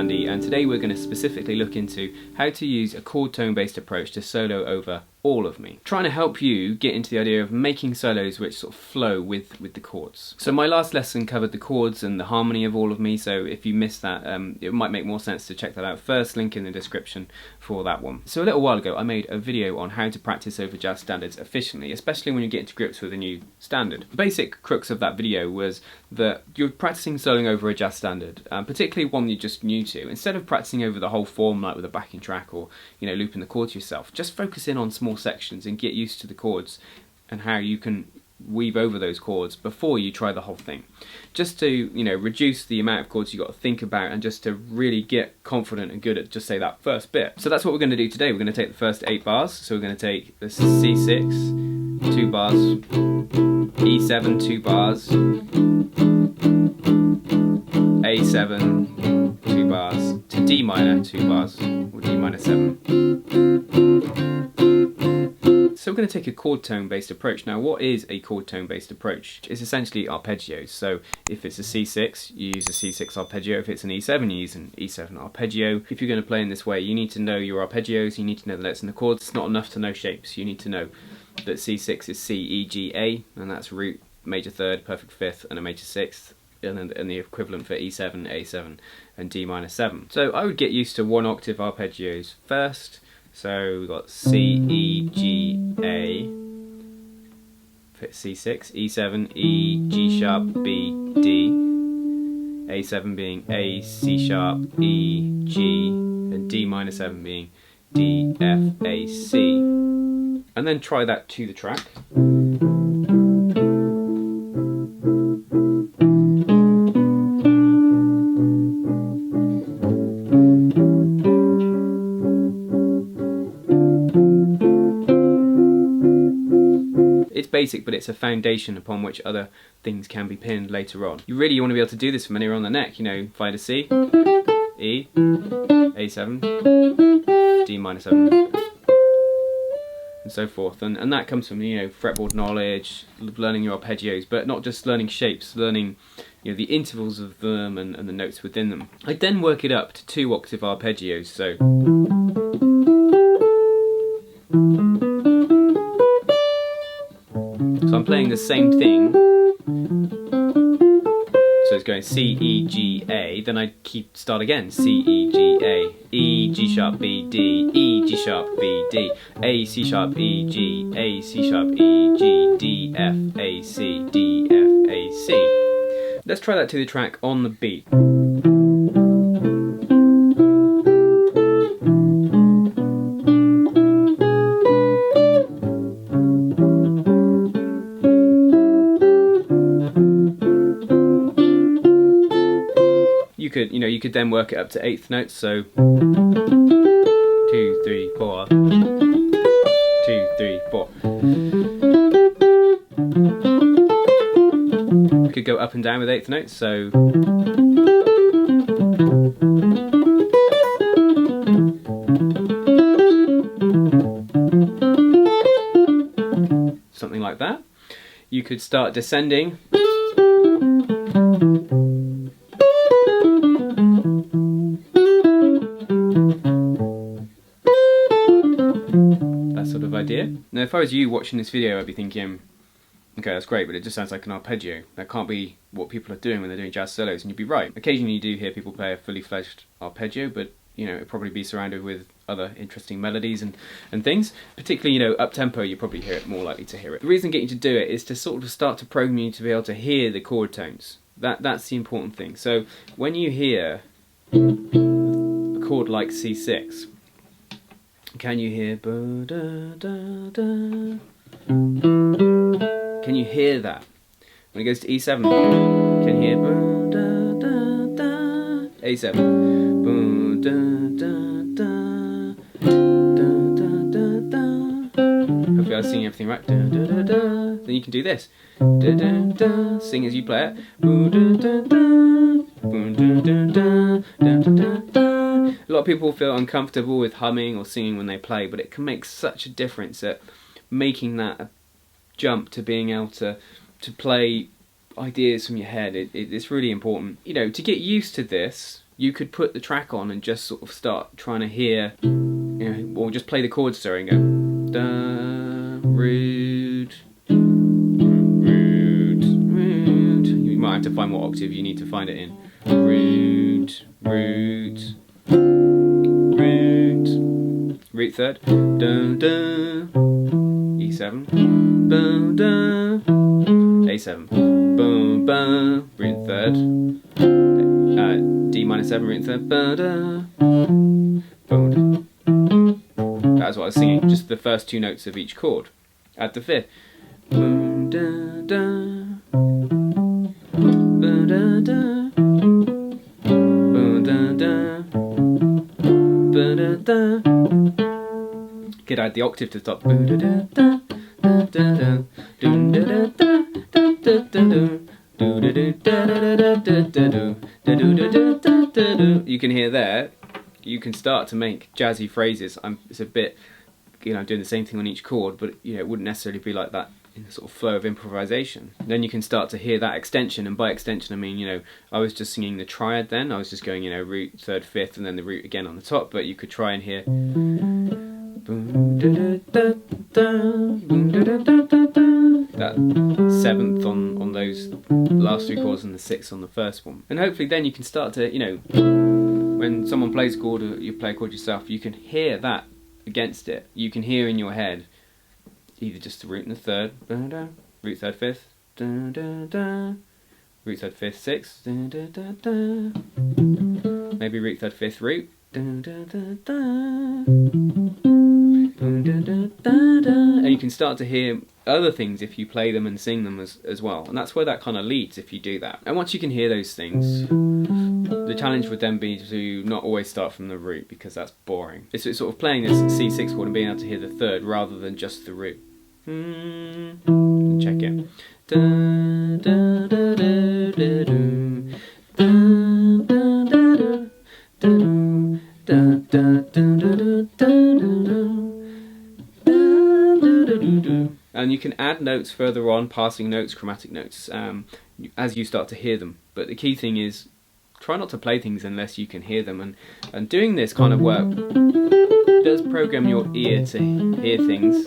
Andy, and today we're going to specifically look into how to use a chord tone based approach to solo over All of Me. Trying to help you get into the idea of making solos which sort of flow with the chords. So my last lesson covered the chords and the harmony of All of Me, so if you missed that, it might make more sense to check that out first, link in the description for that one. So a little while ago I made a video on how to practice over jazz standards efficiently, especially when you get into grips with a new standard. The basic crux of that video was that you're practicing soloing over a jazz standard, particularly one you're just new to. Instead of practicing over the whole form like with a backing track or looping the chords yourself, just focus in on small sections and get used to the chords and how you can weave over those chords before you try the whole thing. Just to reduce the amount of chords you've got to think about and just to really get confident and good at just say that first bit. So that's what we're going to do today. We're going to take the first 8 bars. So we're going to take the C6, 2 bars, E7, 2 bars, A7, 2 bars, to D minor, 2 bars, or D minor 7. So we're going to take a chord tone based approach. Now what is a chord tone based approach? It's essentially arpeggios. So if it's a C6, you use a C6 arpeggio. If it's an E7, you use an E7 arpeggio. If you're going to play in this way, you need to know your arpeggios, you need to know the notes and the chords. It's not enough to know shapes. You need to know that C6 is C, E, G, A, and that's root, major third, perfect fifth, and a major sixth. And the equivalent for E7, A7, and D minor 7. So I would get used to 1 octave arpeggios first. So we've got C, E, G, A, C6, E7, E, G sharp, B, D, A7 being A, C sharp, E, G, and D minor 7 being D, F, A, C. And then try that to the track. It's basic, but it's a foundation upon which other things can be pinned later on. You really want to be able to do this from anywhere on the neck. Find a C, E, A7, D minor 7, and so forth. And that comes from fretboard knowledge, learning your arpeggios, but not just learning shapes, learning the intervals of them and the notes within them. I then work it up to 2 octave arpeggios. So I'm playing the same thing, so it's going C, E, G, A, then I start again, C, E, G, A, E, G sharp, B, D, E, G sharp, B, D, A, C sharp, E, G, A, C sharp, E, G, D, F, A, C, D, F, A, C. Let's try that to the track on the beat. You could then work it up to 8th notes, so 2, 3, 4, 2, 3, 4. You could go up and down with 8th notes, so something like that. You could start descending. That sort of idea. Now if I was you watching this video, I'd be thinking, okay, that's great, but it just sounds like an arpeggio. That can't be what people are doing when they're doing jazz solos, and you'd be right. Occasionally you do hear people play a fully fledged arpeggio, but it'd probably be surrounded with other interesting melodies and things. Particularly, up-tempo, you probably hear it, more likely to hear it. The reason getting to do it is to sort of start to program you to be able to hear the chord tones. That's the important thing. So when you hear a chord like C6, can you hear ba-da-da-da? Can you hear that? When it goes to E7, can you hear ba-da-da-da? A7, ba-da-da-da, da-da-da-da. Hopefully I was singing everything right. Da-da-da-da. Then you can do this. Da-da-da. Sing as you play it. Ba-da-da-da, ba-da-da-da, da-da-da-da. A lot of people feel uncomfortable with humming or singing when they play, but it can make such a difference at making that jump to being able to play ideas from your head. It's really important. To get used to this, you could put the track on and just sort of start trying to hear, or just play the chords, sorry, and go da, root, root, root. You might have to find what octave you need to find it in. Root, root, root, root third, da, da, E7, da, da, A7, boom, ba, root third, D minor 7, root third, ba, da, boom. That's what I was singing, just the first two notes of each chord. Add the fifth. Boom, da, da, ba, da, da, boom, da, da, ba, da, da. Could add the octave to the top. Boom, da, da, da, da, da, da, doom, da, da, da, da, da, da, do. You can hear there, you can start to make jazzy phrases. It's a bit, I'm doing the same thing on each chord, but it wouldn't necessarily be like that in the sort of flow of improvisation. Then you can start to hear that extension, and by extension I mean, I was just singing the triad then, I was just going, root, third, fifth, and then the root again on the top, but you could try and hear that seventh on those last three chords and the sixth on the first one. And hopefully then you can start to, when someone plays a chord or you play a chord yourself, you can hear that against it. You can hear in your head either just the root and the third, root third fifth, root third fifth sixth, maybe root third fifth root, and you can start to hear other things if you play them and sing them as well, and that's where that kind of leads if you do that. And once you can hear those things, the challenge would then be to not always start from the root, because that's boring. It's sort of playing this C6 chord and being able to hear the third rather than just the root. Check it. And you can add notes further on, passing notes, chromatic notes, as you start to hear them. But the key thing is, try not to play things unless you can hear them. And doing this kind of work does program your ear to hear things,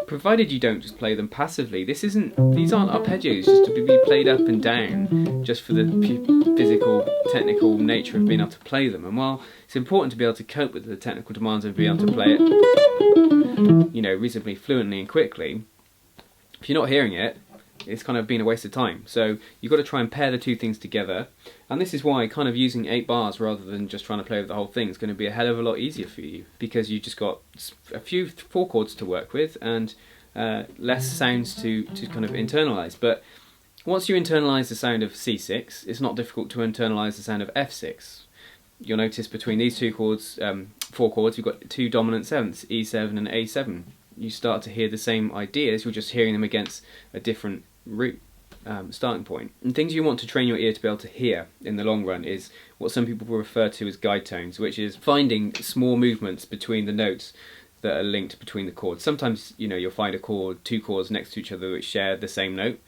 provided you don't just play them passively. These aren't arpeggios just to be played up and down, just for the physical, technical nature of being able to play them. And while it's important to be able to cope with the technical demands of being able to play it, reasonably fluently and quickly, if you're not hearing it, it's kind of been a waste of time. So you've got to try and pair the two things together, and this is why kind of using 8 bars rather than just trying to play with the whole thing is going to be a hell of a lot easier for you, because you've just got a few 4 chords to work with and less sounds to kind of internalise. But once you internalise the sound of C6, it's not difficult to internalise the sound of F6. You'll notice between these 2 chords, 4 chords, you've got 2 dominant sevenths, E7 and A7. You start to hear the same ideas, you're just hearing them against a different root starting point. And things you want to train your ear to be able to hear in the long run is what some people will refer to as guide tones, which is finding small movements between the notes that are linked between the chords. Sometimes you'll find 2 chords next to each other which share the same note,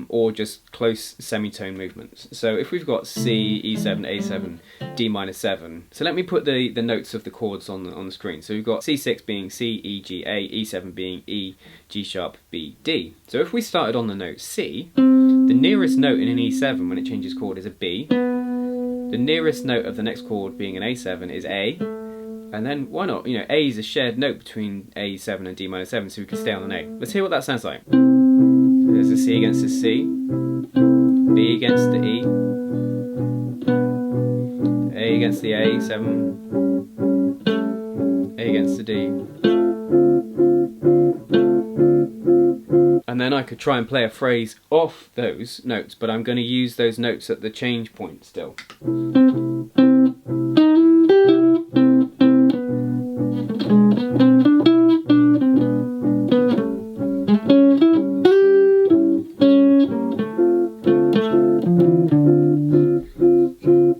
or just close semitone movements. So if we've got C, E7, A7, D minor 7, so let me put the notes of the chords on the screen. So we've got C6 being C, E, G, A, E7 being E, G sharp, B, D. So if we started on the note C, the nearest note in an E7 when it changes chord is a B, the nearest note of the next chord being an A7 is A, and then why not, A is a shared note between A7 and D minor 7, so we can stay on an A. Let's hear what that sounds like. There's a C against a C, B against the E, A against the A7, A against the D. And then I could try and play a phrase off those notes, but I'm going to use those notes at the change point still.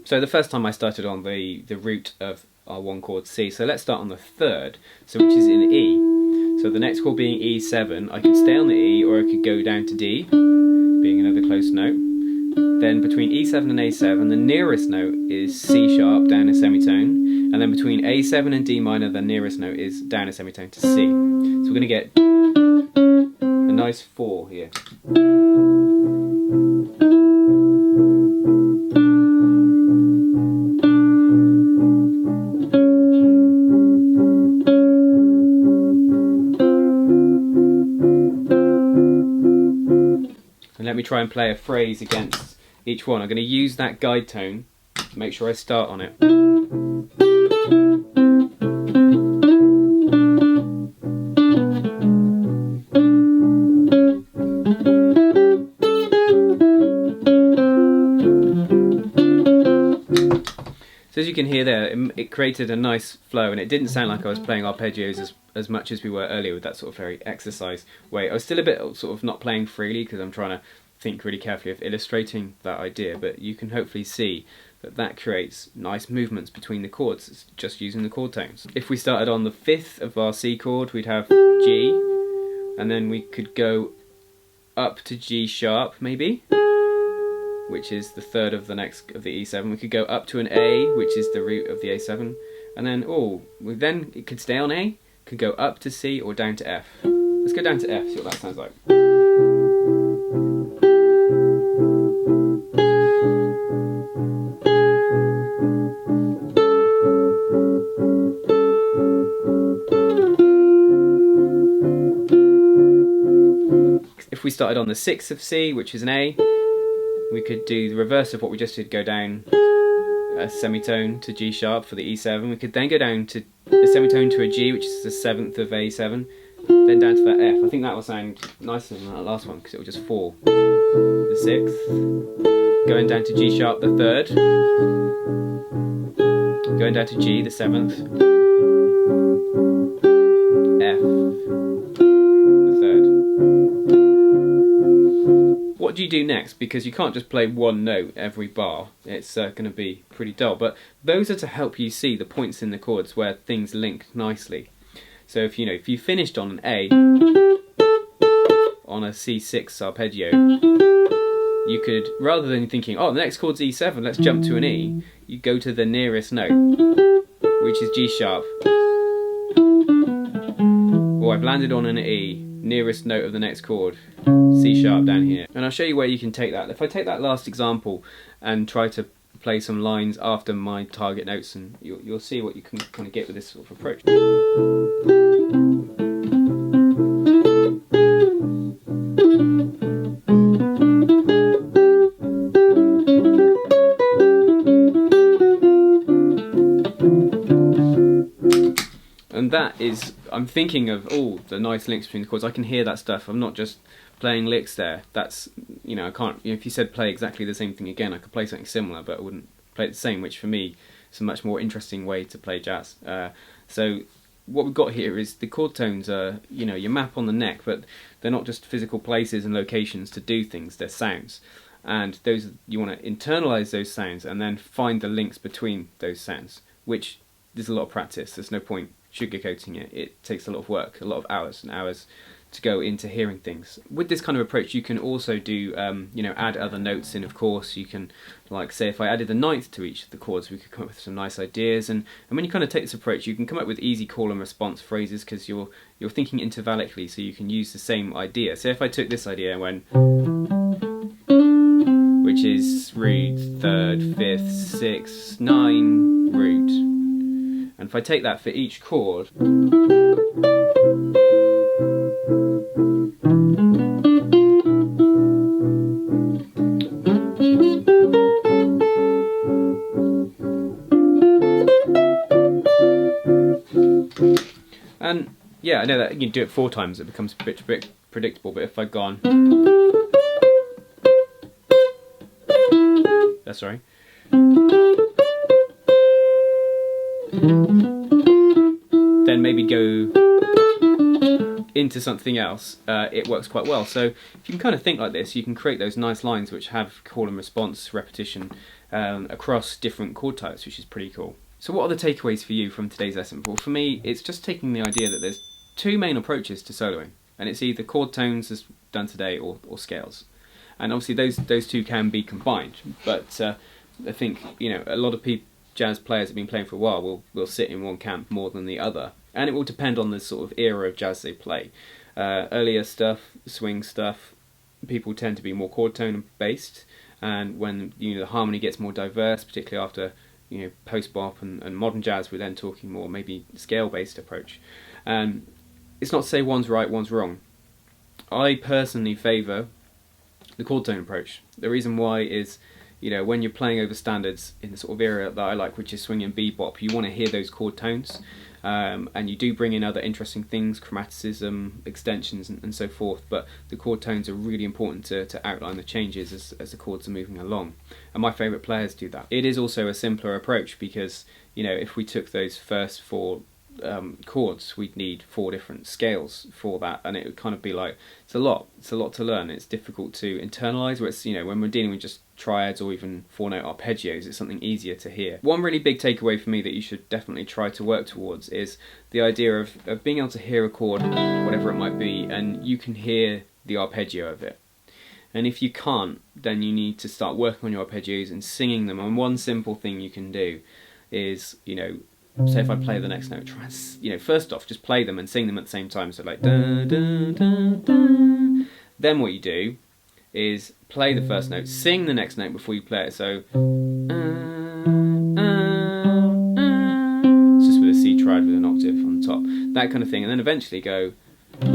So the first time I started on the root of our 1 chord C, so let's start on the third, so which is in E. So the next chord being E7, I could stay on the E or I could go down to D, being another close note, Then between E7 and A7, the nearest note is C sharp down a semitone, and then between A7 and D minor, the nearest note is down a semitone to C. So we're going to get a nice 4 here. And let me try and play a phrase against each one. I'm going to use that guide tone to make sure I start on it. So as you can hear there, it created a nice flow, and it didn't sound like I was playing arpeggios as much as we were earlier with that sort of very exercise way. I was still a bit sort of not playing freely because I'm trying to think really carefully of illustrating that idea, but you can hopefully see that that creates nice movements between the chords just using the chord tones. If we started on the 5th of our C chord, we'd have G, and then we could go up to G sharp maybe, which is the 3rd of the E7. We could go up to an A, which is the root of the A7, and then it could stay on A, could go up to C or down to F. Let's go down to F, see what that sounds like. If we started on the 6th of C, which is an A, we could do the reverse of what we just did, go down a semitone to G sharp for the E7. We could then go down to a semitone to a G, which is the 7th of A7, then down to that F. I think that will sound nicer than that last one because it will just fall. The 6th, going down to G sharp the 3rd, going down to G the 7th, F the 3rd. What do you do next? Because you can't just play one note every bar. It's going to be pretty dull. But those are to help you see the points in the chords where things link nicely. So if you finished on an A on a C6 arpeggio, you could, rather than thinking, oh, the next chord's E7, let's jump to an E, you go to the nearest note, which is G sharp. Or I've landed on an E, nearest note of the next chord, C sharp down here. And I'll show you where you can take that. If I take that last example and try to play some lines after my target notes, and you'll see what you can kind of get with this sort of approach. And that is, I'm thinking of all the nice links between the chords. I can hear that stuff. I'm not just playing licks there. That's, I can't, if you said play exactly the same thing again, I could play something similar, but I wouldn't play it the same, which for me is a much more interesting way to play jazz. So what we've got here is the chord tones are, your map on the neck, but they're not just physical places and locations to do things, they're sounds. And those, you want to internalize those sounds and then find the links between those sounds, which there's a lot of practice. There's no point sugarcoating it. It takes a lot of work, a lot of hours and hours to go into hearing things. With this kind of approach, you can also do, add other notes in, of course. You can, like, say if I added the 9th to each of the chords, we could come up with some nice ideas. And when you kind of take this approach, you can come up with easy call and response phrases because you're thinking intervallically, so you can use the same idea. So if I took this idea and went, which is root, 3rd, 5th, 6th, 9, root. And if I take that for each chord, and yeah, I know that you can do it 4 times, it becomes a bit predictable, but if I'd gone, that's right, then maybe go into something else, it works quite well. So if you can kind of think like this, you can create those nice lines which have call and response repetition across different chord types, which is pretty cool. So what are the takeaways for you from today's lesson? Well, for me, it's just taking the idea that there's 2 main approaches to soloing, and it's either chord tones as done today or scales. and obviously those two can be combined. But I think, you know, a lot of jazz players have been playing for a while will sit in one camp more than the other, and it will depend on the sort of era of jazz they play. Earlier stuff, swing stuff, people tend to be more chord tone based, and when, you know, the harmony gets more diverse, particularly after, you know, post bop and modern jazz, we're then talking more maybe scale based approach. It's not to say one's right, one's wrong. I personally favour the chord tone approach. The reason why is, you know, when you're playing over standards in the sort of area that I like, which is swing and bebop, you want to hear those chord tones, and you do bring in other interesting things, chromaticism, extensions, and so forth, but the chord tones are really important to outline the changes as the chords are moving along, and my favourite players do that. It is also a simpler approach because, you know, if we took those first four chords, we'd need 4 different scales for that, and it would kind of be like, it's a lot to learn. It's difficult to internalise, where it's, you know, when we're dealing with just triads or even 4-note arpeggios, it's something easier to hear. One really big takeaway for me that you should definitely try to work towards is the idea of being able to hear a chord, whatever it might be, and you can hear the arpeggio of it. And if you can't, then you need to start working on your arpeggios and singing them. And one simple thing you can do is, you know, say if I play the next note, try and, you know, first off, just play them and sing them at the same time. So like da da da da. Then what you do is play the first note, sing the next note before you play it. So it's just with a C triad with an octave on top, that kind of thing, and then eventually go da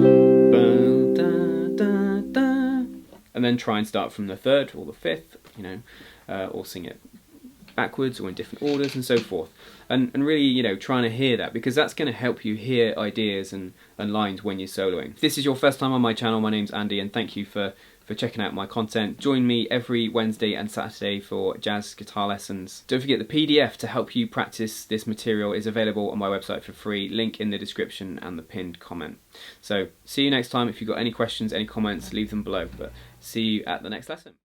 da da, and then try and start from the 3rd or the 5th, you know, or sing it backwards or in different orders and so forth, and really, you know, trying to hear that, because that's going to help you hear ideas and lines when you're soloing. If this is your first time on my channel, my name's Andy, and thank you for checking out my content. Join me every Wednesday and Saturday for jazz guitar lessons. Don't forget, the PDF to help you practice this material is available on my website for free, link in the description and the pinned comment. So see you next time. If you've got any questions, any comments, leave them below, but see you at the next lesson.